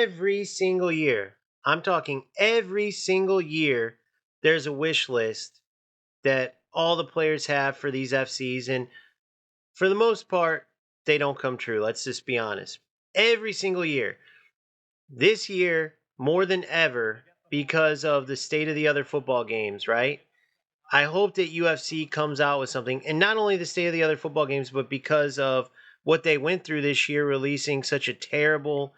every single year, I'm talking every single year, there's a wish list that all the players have for these FCs. And for the most part, they don't come true. Let's just be honest. Every single year. This year, more than ever, because of the state of the other football games, right? I hope that UFC comes out with something, and not only the state of the other football games, but because of what they went through this year, releasing such a terrible,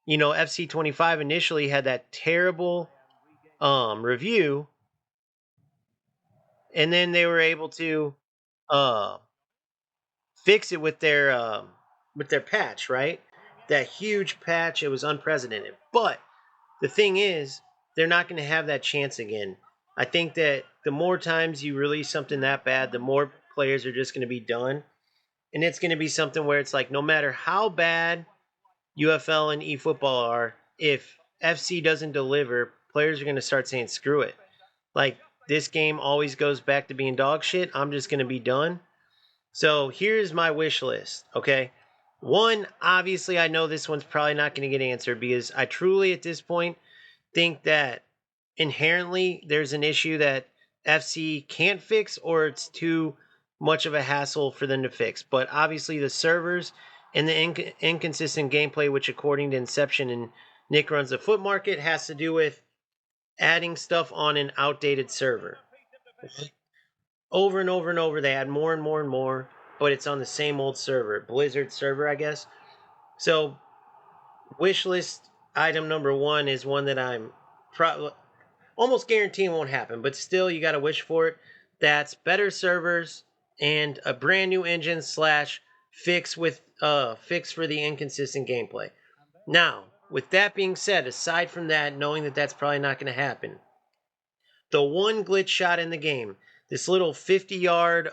FC25 initially had that terrible review, and then they were able to uh, fix it with their patch, right? That huge patch, it was unprecedented. But the thing is, they're not going to have that chance again. I think that the more times you release something that bad, the more players are just going to be done. And it's going to be something where it's like, no matter how bad UFL and eFootball are, if FC doesn't deliver, players are going to start saying, screw it. Like, this game always goes back to being dog shit. I'm just going to be done. So here's my wish list, okay? One, obviously, I know this one's probably not going to get answered because I truly, at this point, think that inherently there's an issue that FC can't fix or it's too much of a hassle for them to fix. But obviously, the servers and the inconsistent gameplay, which according to Inception and Nick Runs the Foot Market, has to do with adding stuff on an outdated server. Over and over and over, they add more and more and more, but it's on the same old server, Blizzard server, I guess. So, wish list item number one is one that I'm almost guaranteeing won't happen, but still, you got to wish for it. That's better servers and a brand new engine slash fix for the inconsistent gameplay. Now, with that being said, aside from that, knowing that that's probably not going to happen, the one glitch shot in the game, this little 50-yard,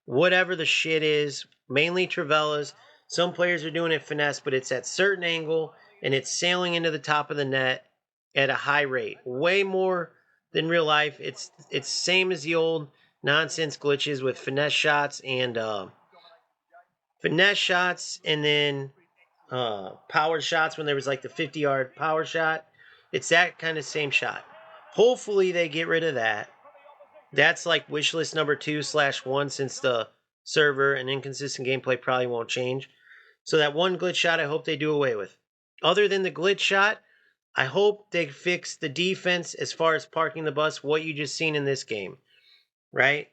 whatever the shit is, mainly Travellas. Some players are doing it finesse, but it's at certain angle and it's sailing into the top of the net at a high rate, way more than real life. It's same as the old nonsense glitches with finesse shots and then power shots when there was like the 50-yard power shot. It's that kind of same shot. Hopefully they get rid of that. That's like wish list number 2/1 since the server and inconsistent gameplay probably won't change. So that one glitch shot I hope they do away with. Other than the glitch shot, I hope they fix the defense as far as parking the bus, what you just seen in this game, right?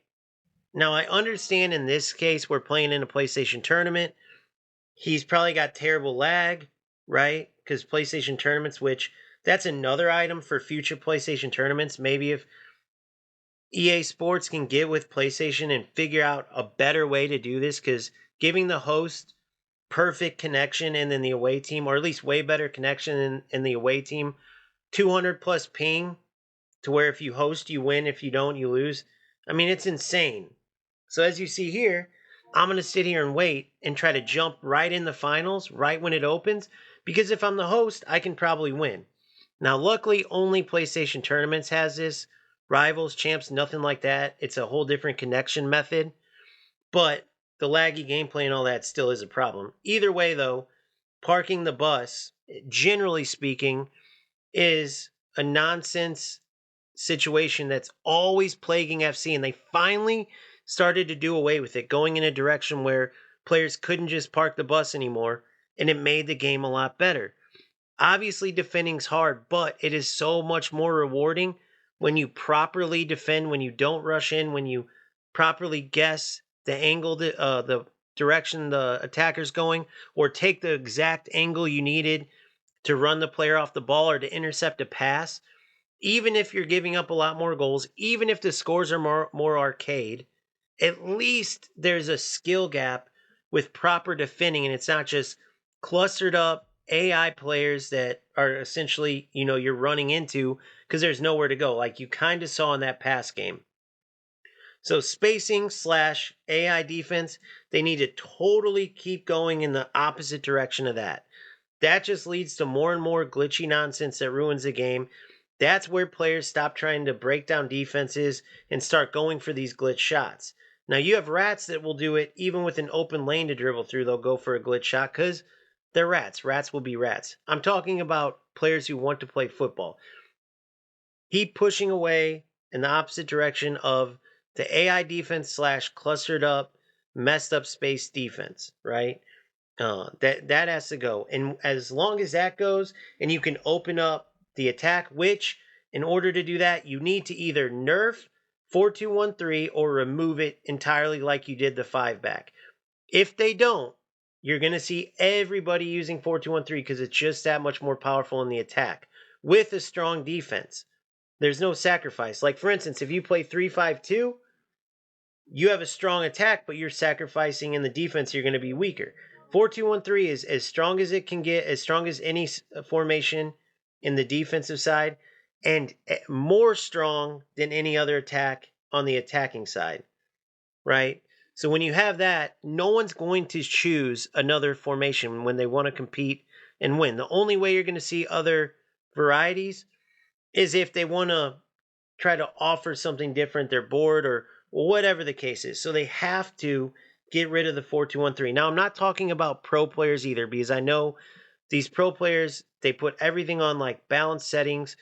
Now I understand in this case we're playing in a PlayStation tournament. He's probably got terrible lag, right? Because PlayStation tournaments, which that's another item for future PlayStation tournaments. Maybe if EA Sports can get with PlayStation and figure out a better way to do this, because giving the host perfect connection and then the away team, or at least way better connection in the away team, 200 plus ping to where if you host, you win. If you don't, you lose. I mean, it's insane. So as you see here, I'm going to sit here and wait and try to jump right in the finals, right when it opens, because if I'm the host, I can probably win. Now, luckily, only PlayStation Tournaments has this. Rivals, Champs, nothing like that. It's a whole different connection method. But the laggy gameplay and all that still is a problem. Either way, though, parking the bus, generally speaking, is a nonsense situation that's always plaguing FC, and they finally started to do away with it, going in a direction where players couldn't just park the bus anymore, and it made the game a lot better. Obviously, defending's hard, but it is so much more rewarding when you properly defend, when you don't rush in, when you properly guess the angle, the direction the attacker's going, or take the exact angle you needed to run the player off the ball or to intercept a pass. Even if you're giving up a lot more goals, even if the scores are more arcade, at least there's a skill gap with proper defending, and it's not just clustered up AI players that are essentially, you're running into because there's nowhere to go, like you kind of saw in that pass game. So spacing slash AI defense, they need to totally keep going in the opposite direction of that. That just leads to more and more glitchy nonsense that ruins the game. That's where players stop trying to break down defenses and start going for these glitch shots. Now, you have rats that will do it even with an open lane to dribble through. They'll go for a glitch shot because they're rats. Rats will be rats. I'm talking about players who want to play football. Keep pushing away in the opposite direction of the AI defense / clustered up, messed up space defense, right? That has to go. And as long as that goes, and you can open up the attack, which in order to do that, you need to either nerf 4-2-1-3 or remove it entirely like you did the 5-back. If they don't, you're going to see everybody using 4-2-1-3 because it's just that much more powerful in the attack with a strong defense. There's no sacrifice. Like, for instance, if you play 3-5-2, you have a strong attack, but you're sacrificing in the defense, you're going to be weaker. 4-2-1-3 is as strong as it can get, as strong as any formation in the defensive side, and more strong than any other attack on the attacking side, right? So when you have that, no one's going to choose another formation when they want to compete and win. The only way you're going to see other varieties is if they want to try to offer something different, they're bored or whatever the case is. So they have to get rid of the 4-2-1-3. Now, I'm not talking about pro players either, because I know these pro players, they put everything on like balanced settings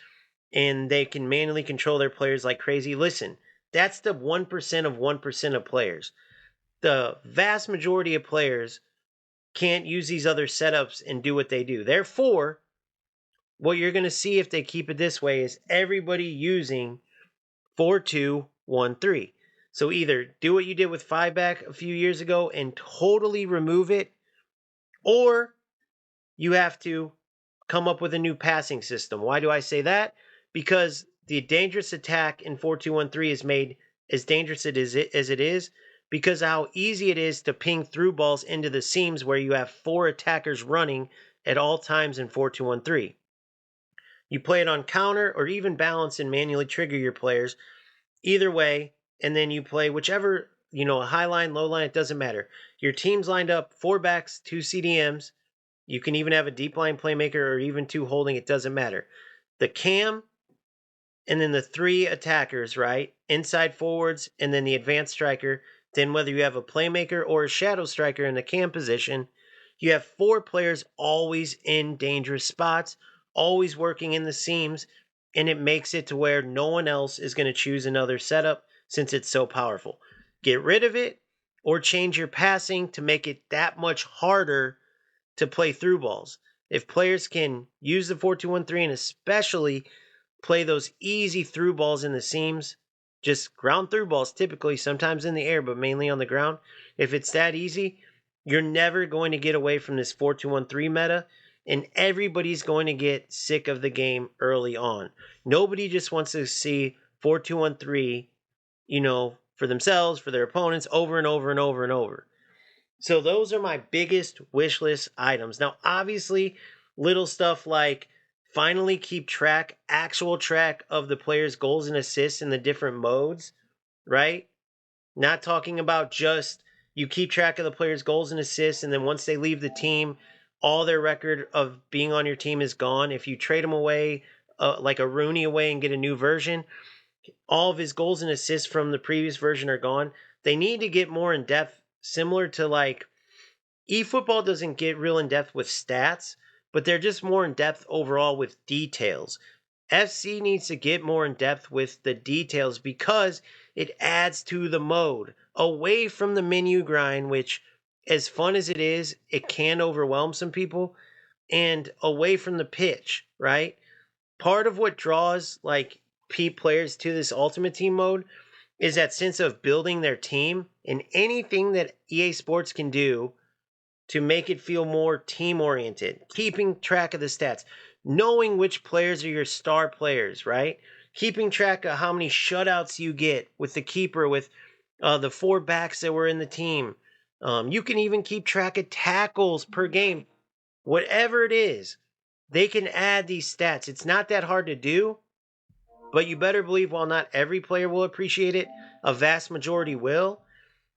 and they can manually control their players like crazy. Listen, that's the 1% of 1% of players. The vast majority of players can't use these other setups and do what they do. Therefore, what you're going to see if they keep it this way is everybody using 4-2-1-3. So either do what you did with 5-back a few years ago and totally remove it, or you have to come up with a new passing system. Why do I say that? Because the dangerous attack in 4-2-1-3 is made as dangerous as it is because of how easy it is to ping through balls into the seams where you have 4 attackers running at all times in 4-2-1-3. You play it on counter or even balance and manually trigger your players. Either way, and then you play whichever, a high line, low line, it doesn't matter. Your team's lined up, 4 backs, 2 CDMs. You can even have a deep line playmaker or even 2 holding, it doesn't matter. The cam and then the 3 attackers, right? Inside forwards and then the advanced striker. Then whether you have a playmaker or a shadow striker in the cam position, you have 4 players always in dangerous spots, always working in the seams, and it makes it to where no one else is going to choose another setup since it's so powerful. Get rid of it or change your passing to make it that much harder to play through balls. If players can use the 4-2-1-3 and especially play those easy through balls in the seams, just ground through balls typically, sometimes in the air, but mainly on the ground. If it's that easy, you're never going to get away from this 4-2-1-3 meta, and everybody's going to get sick of the game early on. Nobody just wants to see 4-2-1-3, for themselves, for their opponents, over and over and over and over. So those are my biggest wish list items. Now, obviously, little stuff like finally keep actual track of the player's goals and assists in the different modes, right? Not talking about just you keep track of the player's goals and assists, and then once they leave the team, all their record of being on your team is gone. If you trade them away, like a Rooney away and get a new version, all of his goals and assists from the previous version are gone. They need to get more in depth, similar to like eFootball doesn't get real in depth with stats, but they're just more in depth overall with details. FC needs to get more in depth with the details because it adds to the mode. Away from the menu grind, which, as fun as it is, it can overwhelm some people, and away from the pitch, right? Part of what draws like players to this Ultimate Team mode is that sense of building their team, and anything that EA Sports can do to make it feel more team oriented, keeping track of the stats, knowing which players are your star players, right? Keeping track of how many shutouts you get with the keeper, with the 4 backs that were in the team. You can even keep track of tackles per game. Whatever it is, they can add these stats. It's not that hard to do, but you better believe while not every player will appreciate it, a vast majority will.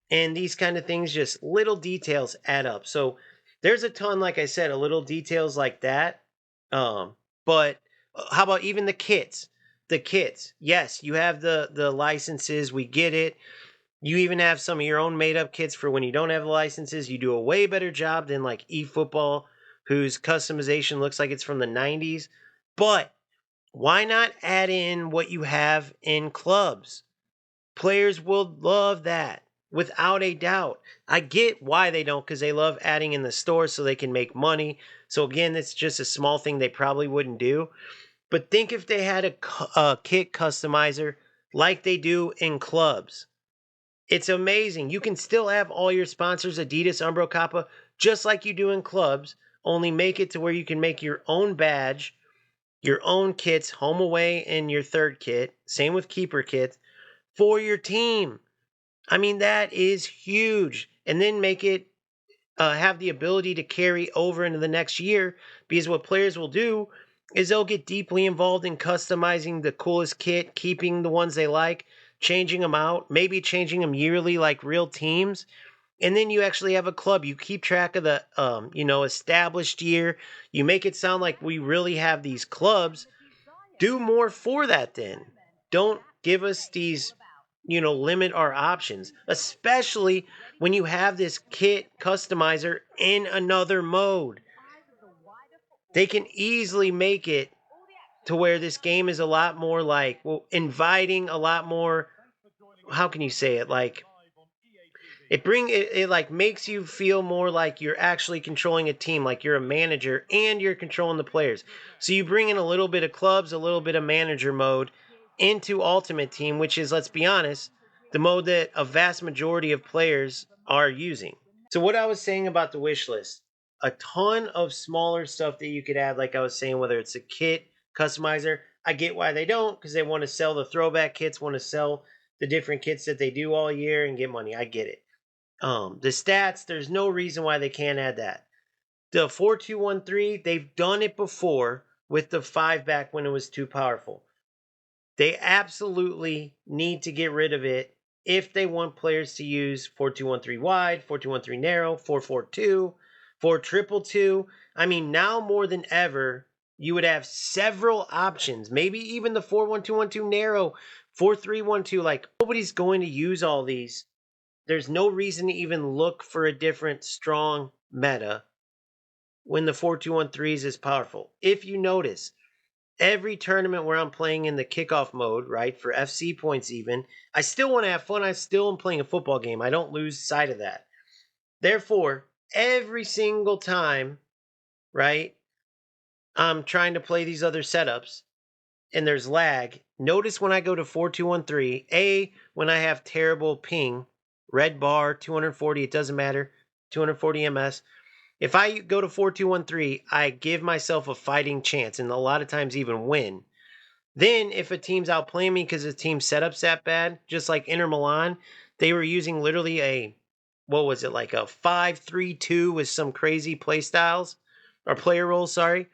And these kind of things, just little details add up. So there's a ton, like I said, of little details like that. But how about even the kits? The kits. Yes, you have the licenses. We get it. You even have some of your own made up kits for when you don't have the licenses. You do a way better job than like eFootball whose customization looks like it's from the 90s. But why not add in what you have in clubs? Players will love that without a doubt. I get why they don't, because they love adding in the store so they can make money. So again, it's just a small thing they probably wouldn't do. But think if they had a kit customizer like they do in clubs. It's amazing. You can still have all your sponsors, Adidas, Umbro, Kappa, just like you do in clubs, only make it to where you can make your own badge, your own kits, home away and your third kit, same with keeper kits, for your team. I mean, that is huge. And then make it have the ability to carry over into the next year, because what players will do is they'll get deeply involved in customizing the coolest kit, keeping the ones they like, changing them out, maybe changing them yearly like real teams. And then you actually have a club. You keep track of the established year. You make it sound like we really have these clubs. Do more for that then. Don't give us these, limit our options, especially when you have this kit customizer in another mode. They can easily make it to where this game is a lot more like, well, inviting, a lot more, how can you say it? Like, it like makes you feel more like you're actually controlling a team, like you're a manager and you're controlling the players. So you bring in a little bit of clubs, a little bit of manager mode into Ultimate Team, which is, let's be honest, the mode that a vast majority of players are using. So what I was saying about the wish list, a ton of smaller stuff that you could add, like I was saying, whether it's a kit customizer. I get why they don't, because they want to sell the throwback kits, want to sell the different kits that they do all year and get money. I get it. The stats, there's no reason why they can't add that. The 4213, they've done it before with the 5-back when it was too powerful. They absolutely need to get rid of it if they want players to use 4213 wide, 4213 narrow, 442, 4222. I mean, now more than ever, you would have several options. Maybe even the 41212 narrow, 4312. Like, nobody's going to use all these. There's no reason to even look for a different strong meta when the 4213 is powerful. If you notice, every tournament where I'm playing in the kickoff mode, right, for FC points even, I still want to have fun. I still am playing a football game. I don't lose sight of that. Therefore, every single time, right, I'm trying to play these other setups and there's lag. Notice when I go to 4213, when I have terrible ping, red bar, 240, it doesn't matter, 240 ms. If I go to 4213, I give myself a fighting chance and a lot of times even win. Then if a team's outplaying me because the team setup's that bad, just like Inter Milan, they were using literally what was it, like a 5-3-2 with some crazy play styles, or player roles, sorry.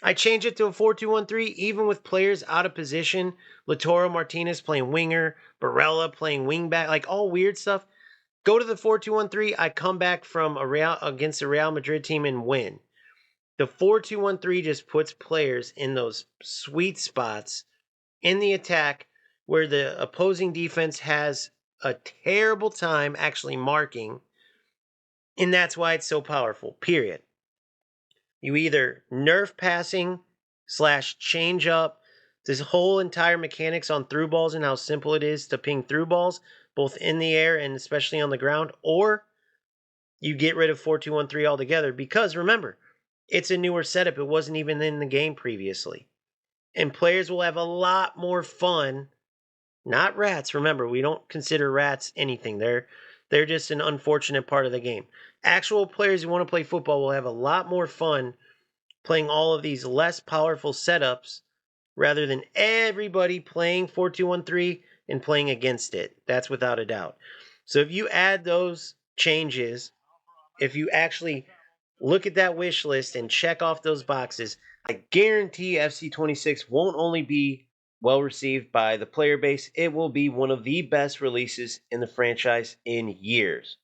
I change it to a 4-2-1-3, even with players out of position. Lautaro Martinez playing winger, Barella playing wingback, like all weird stuff. Go to the 4-2-1-3. I come back from against a Real Madrid team and win. The 4-2-1-3 just puts players in those sweet spots in the attack where the opposing defense has a terrible time actually marking. And that's why it's so powerful, period. You either nerf passing / change up this whole entire mechanics on through balls and how simple it is to ping through balls, both in the air and especially on the ground, or you get rid of 4-2-1-3 altogether, because remember, it's a newer setup. It wasn't even in the game previously. And players will have a lot more fun. Not rats. Remember, we don't consider rats anything. They're just an unfortunate part of the game. Actual players who want to play football will have a lot more fun playing all of these less powerful setups rather than everybody playing 4-2-1-3 and playing against it. That's without a doubt. So if you add those changes, if you actually look at that wish list and check off those boxes, I guarantee FC26 won't only be well received by the player base, it will be one of the best releases in the franchise in years.